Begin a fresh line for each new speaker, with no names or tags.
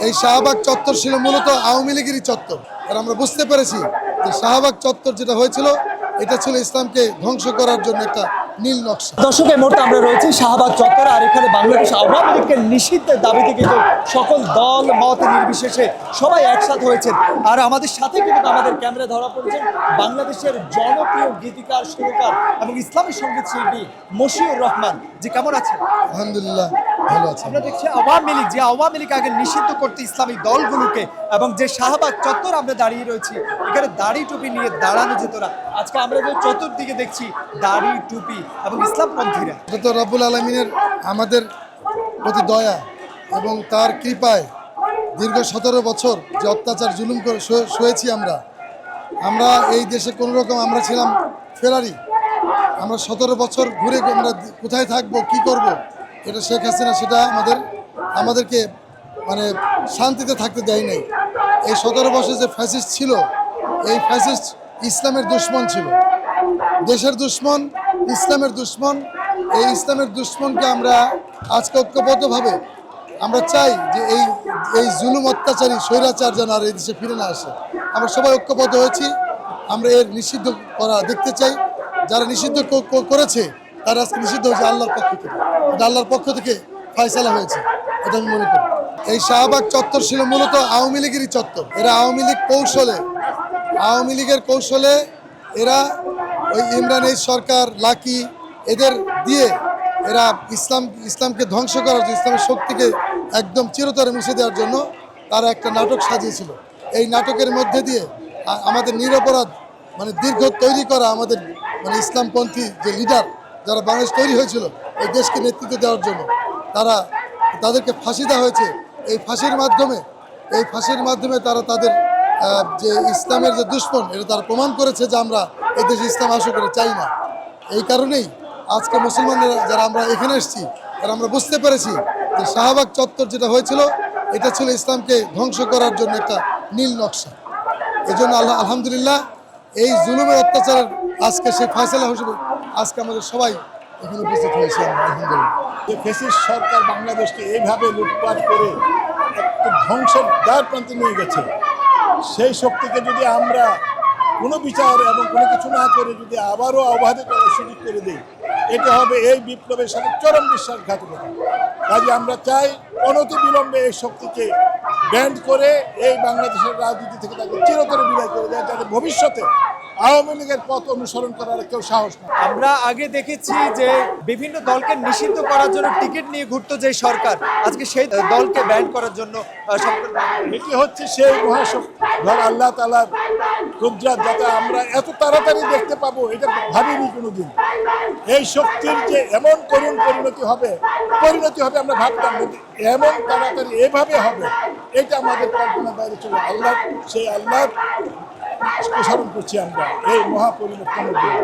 এই শাহবাগ চত্বর ছিল মূলত আওয়ামী লীগেরই চত্বর। আর আমরা বুঝতে পেরেছি যে শাহবাগ চত্বর যেটা হয়েছিল এটা ছিল ইসলামকে ধ্বংস করার জন্য একটা নীল নকশা।
দর্শক, এই মুহূর্তে আমরা রয়েছি শাহবাগ চত্বরে, আর এখানে বাংলাদেশ আওয়ামী লীগকে নিষিদ্ধের দাবিতে কিন্তু সকল দল মত নির্বিশেষে সবাই একসাথে হয়েছেন। আর আমাদের সাথে কিন্তু আমাদের ক্যামেরা ধরা পড়েছেন বাংলাদেশের জনপ্রিয় গীতিকার, সুরকার এবং ইসলামী সঙ্গীত শিল্পী মশিউর রহমান। জি, কেমন আছেন?
আলহামদুলিল্লাহ, ভালো আছে।
আমরা দেখছি আওয়ামী লীগ আগে নিষিদ্ধ করতে ইসলামী দলগুলোকে, এবং যে শাহবাগ চত্বর আমরা দাঁড়িয়ে রয়েছি এখানে দাড়ি টুপি নিয়ে দাঁড়ানো যেত না। আজকে আমরা যে চতুর্দিকে দেখছি দাড়ি টুপি এবং ইসলামপন্থীরা।
এটা তো রব্বুল আলমিনের আমাদের প্রতি দয়া এবং তার কৃপায় দীর্ঘ 17 বছর যে অত্যাচার জুলুম করে সয়েছি আমরা এই দেশে কোনো রকম আমরা ছিলাম ফেরারি। আমরা 17 বছর ঘুরে আমরা কোথায় থাকবো, কি করব, এটা শেখ হাসিনা সেটা আমাদেরকে মানে শান্তিতে থাকতে দেয় নাই। এই 17 বছর যে ফ্যাসিস্ট ছিল, এই ফ্যাসিস্ট ইসলামের দুশ্মন ছিল, দেশের দুশ্মন, ইসলামের দুশ্মন। এই ইসলামের দুশ্মনকে আমরা আজকে ঐক্যবদ্ধভাবে আমরা চাই যে এই জুলুম অত্যাচারী স্বৈরাচার যেন আর এই দেশে ফিরে না আসে। আমরা সবাই ঐক্যবদ্ধ হয়েছি, আমরা এর নিষিদ্ধ করা দেখতে চাই। যারা নিষিদ্ধ করেছে তারা আজকে নিষিদ্ধ হয়েছে আল্লাহর পক্ষ থেকে, এটা আল্লাহর পক্ষ থেকে ফয়সালা হয়েছে, এটা আমি মনে করি। এই শাহবাগ চত্বর ছিল মূলত আওয়ামী লীগেরই চত্বর। এরা আওয়ামী লীগের কৌশলে এরা ওই ইমরান এই সরকার, লাকি এদের দিয়ে এরা ইসলামকে ধ্বংস করার জন্য, ইসলামের শক্তিকে একদম চিরতরে মুছে দেওয়ার জন্য তারা একটা নাটক সাজিয়েছিল। এই নাটকের মধ্যে দিয়ে আমাদের নিরপরাধ মানে দীর্ঘ তৈরি করা আমাদের মানে ইসলামপন্থী যে লিডার যারা বাংলাদেশ তৈরি হয়েছিল এই দেশকে নেতৃত্ব দেওয়ার জন্য, তাদেরকে ফাঁসি দেওয়া হয়েছে। এই ফাঁসির মাধ্যমে তারা তাদের যে ইসলামের যে দুশ্মন এটা তারা প্রমাণ করেছে যে আমরা এই দেশে ইসলাম আসা করে চাই না। এই কারণেই আজকে মুসলমানরা যারা আমরা এখানে এসেছি তারা আমরা বুঝতে পেরেছি যে শাহবাগ চত্বর যেটা হয়েছিল এটা ছিল ইসলামকে ধ্বংস করার জন্য একটা নীল নকশা। এই জন্য আলহামদুলিল্লাহ এই জুলুমের অত্যাচারের আজকে সেই ফয়সালা হিসেবে আজকে আমাদের সবাই এখানে উপস্থিত হয়েছে। আলহামদুলিল্লাহ,
যে ফ্যাসিস্ট সরকার বাংলাদেশকে এইভাবে লুটপাট করে একটা ধ্বংসের দ্বার প্রান্তে নিয়ে গেছে, সেই শক্তিকে যদি আমরা কোনো বিচার এবং কোনো কিছু না করে যদি আবারও অবাধে করার সুযোগ করে দিই, এটা হবে এই বিপ্লবের সাথে চরম বিশ্বাসঘাতকতা। কাজে আমরা চাই অনতিবিলম্বে এই শক্তিকে ব্যান্ড করে এই বাংলাদেশের রাজনীতি থেকে তাকে চিরতরে বিদায় করে দেয়, যাতে ভবিষ্যতে আওয়ামী লীগের পথ অনুসরণ করার কেউ সাহস না।
আমরা আগে দেখেছি যে বিভিন্ন দলকে নিষিদ্ধ করার জন্য টিকিট নিয়ে ঘুরতো যে সরকার, আজকে সেই দলকে ব্যান করার জন্য
এটি হচ্ছে সেই মহাশক্তি, ধর আল্লাহ তাআলার কুদরত, যাতে আমরা এত তাড়াতাড়ি দেখতে পাবো এটা ভাবিনি কোনোদিন। এই শক্তির যে এমন করুণ পরিণতি হবে আমরা ভাবতাম না, এমন তাড়াতাড়ি এভাবে হবে এটা আমাদের কল্পনার বাইরে ছিল। সেই আল্লাহ স্মরণ করছি আমরা এই মহাপরিবর্তনের জন্য।